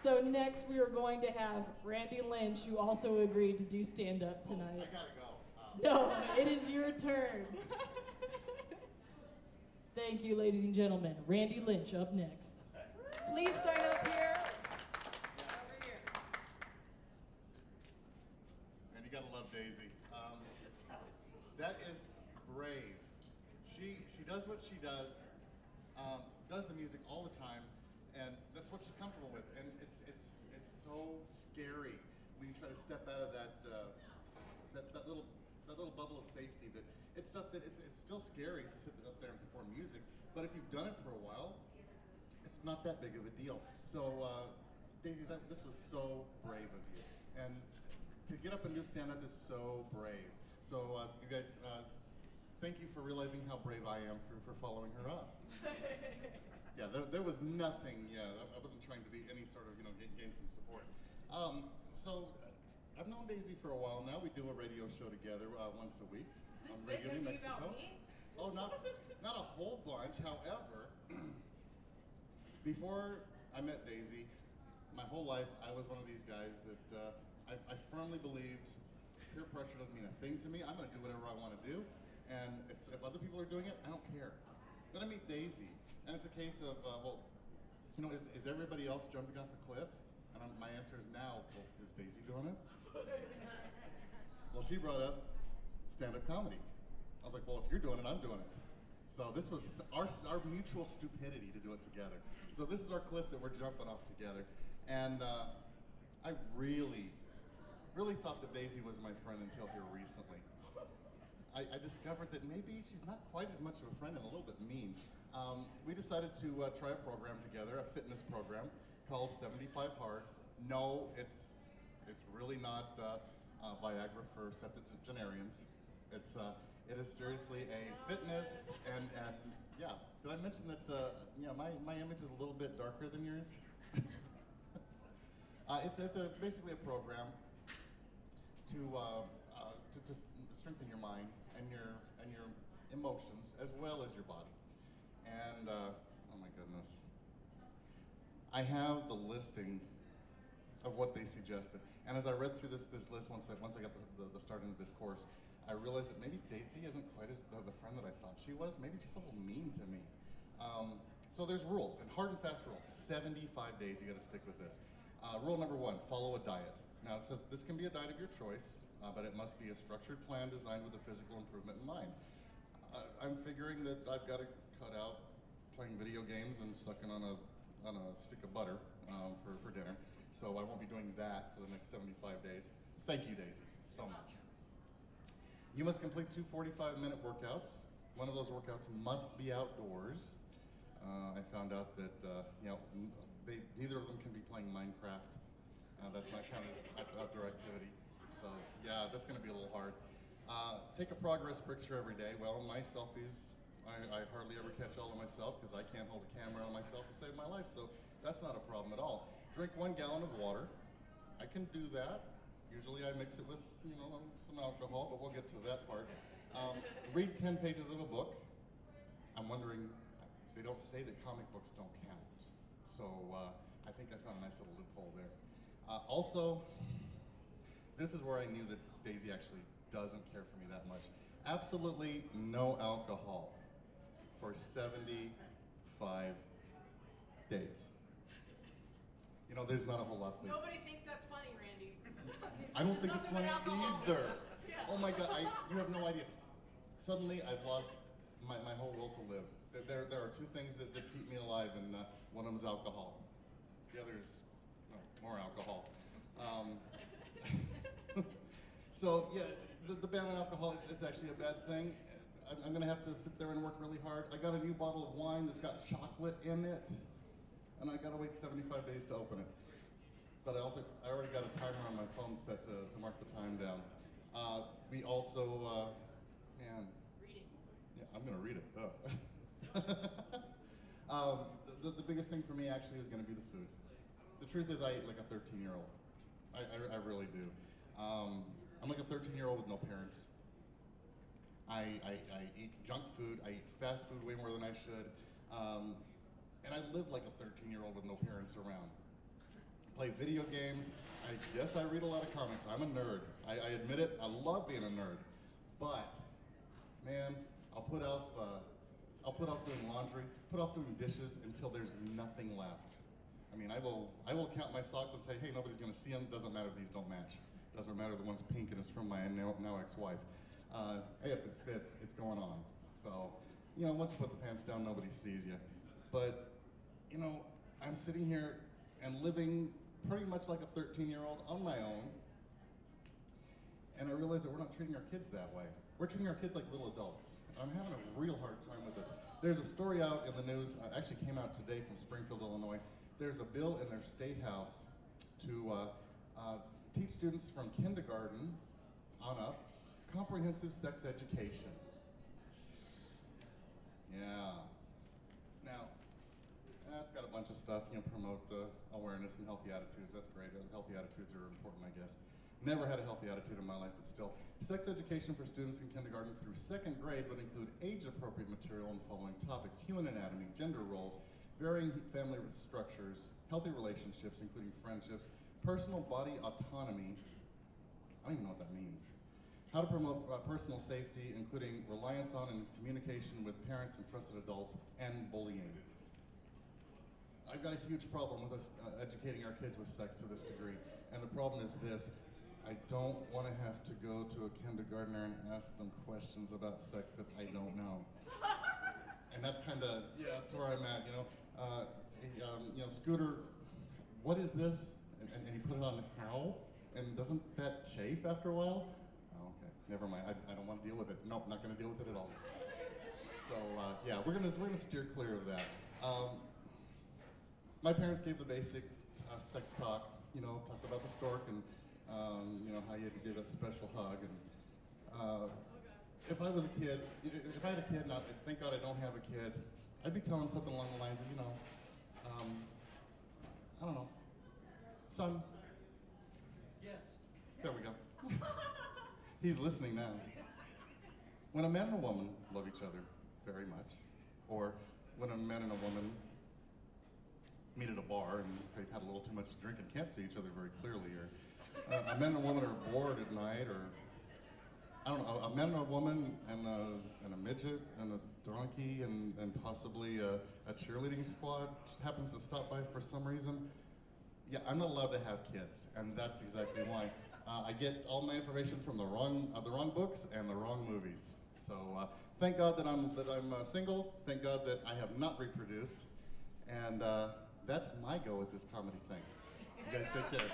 So next we are going to have Randy Lynch, who also agreed to do stand-up tonight. I gotta go. No, it is your turn. Thank you, ladies and gentlemen. Randy Lynch up next. Please sign up here. Over here. And you gotta love Daisy. That is brave. She does what she does the music all the time, and that's what she's comfortable with. And it's so scary when you try to step out of that little bubble of safety. That it's stuff that it's still scary to sit up there and perform music. But if you've done it for a while, it's not that big of a deal. So Daisy, this was so brave of you, and to get up and do stand-up is so brave. So you guys, thank you for realizing how brave I am for following her up. Yeah, there was nothing. Yeah, I wasn't trying to be any sort of gain some support. I've known Daisy for a while now. We do a radio show together once a week on Radio New Mexico. About me? Oh, not a whole bunch. However, before I met Daisy, my whole life I was one of these guys that I firmly believed peer pressure doesn't mean a thing to me. I'm going to do whatever I want to do, and if other people are doing it, I don't care. Then I meet Daisy, and it's a case of, is everybody else jumping off a cliff? And my answer is now, well, is Daisy doing it? Well, she brought up stand-up comedy. I was like, well, if you're doing it, I'm doing it. So this was our mutual stupidity to do it together. So this is our cliff that we're jumping off together. And I really thought that Daisy was my friend until here recently. I discovered that maybe she's not quite as much of a friend and a little bit mean. We decided to try a program together, a fitness program called 75 Hard. No, it's really not Viagra for septuagenarians. It is seriously a fitness and yeah. Did I mention that my image is a little bit darker than yours? It's basically a program to strengthen your mind and your emotions as well as your body. And oh my goodness, I have the listing of what they suggested. And as I read through this list once I got the start into this course, I realized that maybe Daisy isn't quite as the friend that I thought she was. Maybe she's a little mean to me. So there's rules, and hard and fast rules. 75 days, you gotta stick with this. Rule number 1, follow a diet. Now it says this can be a diet of your choice, but it must be a structured plan designed with a physical improvement in mind. I'm figuring that I've got to cut out playing video games and sucking on a stick of butter for dinner. So I won't be doing that for the next 75 days. Thank you, Daisy, so much. You must complete 2 45-minute workouts. One of those workouts must be outdoors. I found out that neither of them can be playing Minecraft. That's not counted as outdoor activity. So yeah, that's going to be a little hard. Take a progress picture every day. Well, my selfies, I hardly ever catch all of myself because I can't hold a camera on myself to save my life. So that's not a problem at all. Drink 1 gallon of water. I can do that. Usually I mix it with some alcohol, but we'll get to that part. Read 10 pages of a book. I'm wondering, they don't say that comic books don't count. So I think I found a nice little loophole there. Also, this is where I knew that Daisy actually doesn't care for me that much. Absolutely no alcohol for 75 days. There's not a whole lot there. Nobody thinks that's funny, Randy. I don't think it's funny either. Yeah. Oh my God, you have no idea. Suddenly I've lost my whole will to live. There are 2 things that keep me alive, and one of them is alcohol. The other is more alcohol. So yeah, the ban on alcohol, it's actually a bad thing. I'm gonna have to sit there and work really hard. I got a new bottle of wine that's got chocolate in it, and I gotta wait 75 days to open it. But I already got a timer on my phone set to mark the time down. We also, Reading. Yeah, I'm gonna read it. The biggest thing for me actually is gonna be the food. The truth is I eat like a 13-year-old. I really do. I'm like a 13-year-old with no parents. I eat junk food, I eat fast food way more than I should. And I live like a 13-year-old with no parents around. play video games. I guess I read a lot of comics. I'm a nerd. I admit it. I love being a nerd. But, man, I'll put off doing laundry, put off doing dishes until there's nothing left. I mean, I will count my socks and say, hey, nobody's gonna see them. Doesn't matter if these don't match. Doesn't matter the one's pink and it's from my now ex-wife. Hey, if it fits, it's going on. So, you know, once you put the pants down, nobody sees you. But, you know, I'm sitting here and living pretty much like a 13-year-old on my own. And I realize that we're not treating our kids that way. We're treating our kids like little adults. And I'm having a real hard time with this. There's a story out in the news, actually came out today from Springfield, Illinois. There's a bill in their state house to teach students from kindergarten on up comprehensive sex education. Yeah. Now, that's got a bunch of stuff, you know, promote awareness and healthy attitudes. That's great. Healthy attitudes are important, I guess. Never had a healthy attitude in my life, but still. Sex education for students in kindergarten through 2nd grade would include age-appropriate material in the following topics: human anatomy, gender roles, varying family structures, healthy relationships, including friendships, personal body autonomy. I don't even know what that means. How to promote personal safety, including reliance on and communication with parents and trusted adults, and bullying. I've got a huge problem with us educating our kids with sex to this degree. And the problem is this: I don't want to have to go to a kindergartner and ask them questions about sex that I don't know. And that's kind of, yeah, that's where I'm at, you know. You know, Scooter, what is this? And you put it on how? And doesn't that chafe after a while? Oh, okay, never mind. I don't want to deal with it. Nope, not going to deal with it at all. So yeah, we're gonna steer clear of that. My parents gave the basic sex talk. You know, talked about the stork and you know, how you had to give a special hug. And if I was a kid, if I had a kid, now thank God I don't have a kid, I'd be telling something along the lines of, you know, I don't know, son. Yes. There we go. He's listening now. When a man and a woman love each other very much, or when a man and a woman meet at a bar and they've had a little too much to drink and can't see each other very clearly, or a man and a woman are bored at night, or I don't know, a man and a woman and a midget and a donkey and possibly a cheerleading squad happens to stop by for some reason. Yeah, I'm not allowed to have kids, and that's exactly why. I get all my information from the wrong books and the wrong movies. So thank God that I'm single. Thank God that I have not reproduced, and that's my go with this comedy thing. You guys take care.